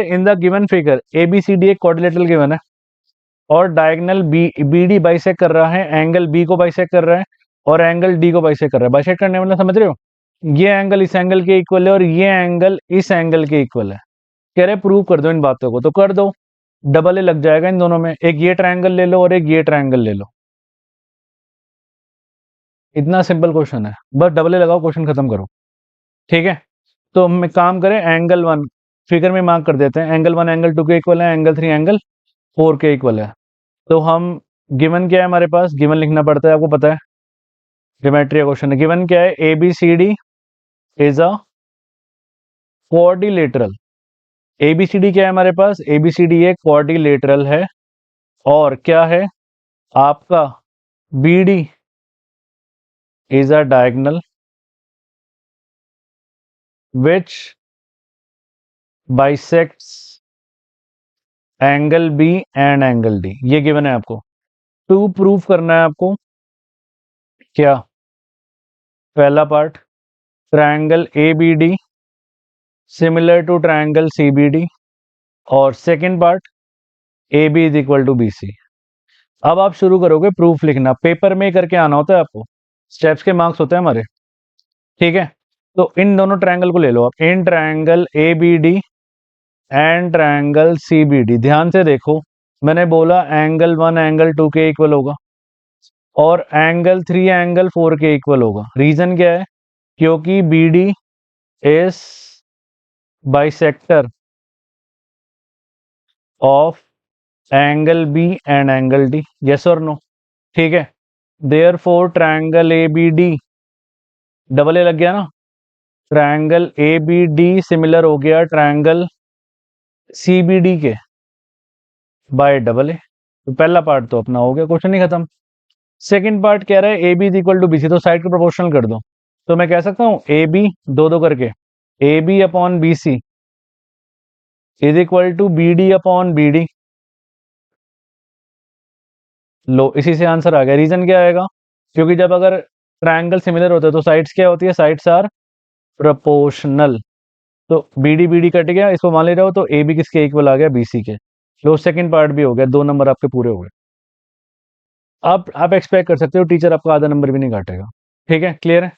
In the given figure ABCD एक quadrilateral given है और डायगोनल BD बाइसेक्ट कर रहा है, एंगल B को बाइसेक्ट कर रहा है और एंगल D को बाइसेक्ट कर रहा है। बाइसेक्ट करने वाला समझ रहे हो, ये एंगल इस एंगल के इक्वल है और ये एंगल इस एंगल के इक्वल है। कह रहे प्रूव कर दो इन बातों को, तो कर दो। डबल ए लग जाएगा इन दोनों में, एक ये ट्रायंगल ले लो और एक ये ट्रायंगल ले लो। इतना सिंपल क्वेश्चन है, बस डबल ए लगाओ, क्वेश्चन खत्म करो। ठीक है, तो हम एक काम करें, एंगल 1 फिगर में मार्क कर देते हैं। एंगल 1 एंगल 2 के इक्वल है, एंगल 3 एंगल 4 के इक्वल है। तो हम गिवन क्या है हमारे पास, गिवन लिखना पड़ता है, आपको पता है, ज्योमेट्री का क्वेश्चन है। गिवन क्या है, ABCD is a quadrilateral. ABCD क्या है हमारे पास, ABCD एक क्वाड्रिलेटरल है और क्या है आपका, BD is a diagonal which bisects angle B and angle D। ये गिवन है आपको। टू प्रूफ करना है आपको क्या, पहला part triangle ABD similar to triangle CBD और second part AB is equal to BC। अब आप शुरू करोगे प्रूफ लिखना, पेपर में करके आना होता है आपको, स्टेप्स के मार्क्स होते हैं हमारे। ठीक है, तो इन दोनों ट्रायंगल को ले लो आप, in triangle ABD and triangle CBD। ध्यान से देखो, मैंने बोला एंगल 1 एंगल 2 के इक्वल होगा और एंगल 3 एंगल 4 के इक्वल होगा। रीजन क्या है, क्योंकि BD is bisector of angle B and angle D। Yes और नो, ठीक है। Therefore triangle ABD, double A लग गया ना, ट्रायंगल ABD सिमिलर हो गया ट्रायंगल CBD के बाय डबल ए। तो पहला पार्ट तो अपना हो गया, क्वेश्चन ही खत्म। सेकंड पार्ट कह रहा है AB is equal to BC, तो साइड को प्रोपोर्शनल कर दो। तो मैं कह सकता हूं AB दो दो करके AB upon BC is equal to BD upon BD। लो, इसी से आंसर आ गया। रीजन क्या आएगा, क्योंकि जब अगर ट्रायंगल सिमिलर होता है तो साइड्स क्या होती है, साइड्स आर प्रोपोर्शनल। तो BD BD कट गया, इसको मान ले रहे हो, तो AB किसके इक्वल आ गया, BC के। लो, सेकंड पार्ट भी हो गया, 2 नंबर आपके पूरे हो गए। अब आप एक्सपेक्ट कर सकते हो टीचर आपका आधा नंबर भी नहीं काटेगा। ठीक है, क्लियर है।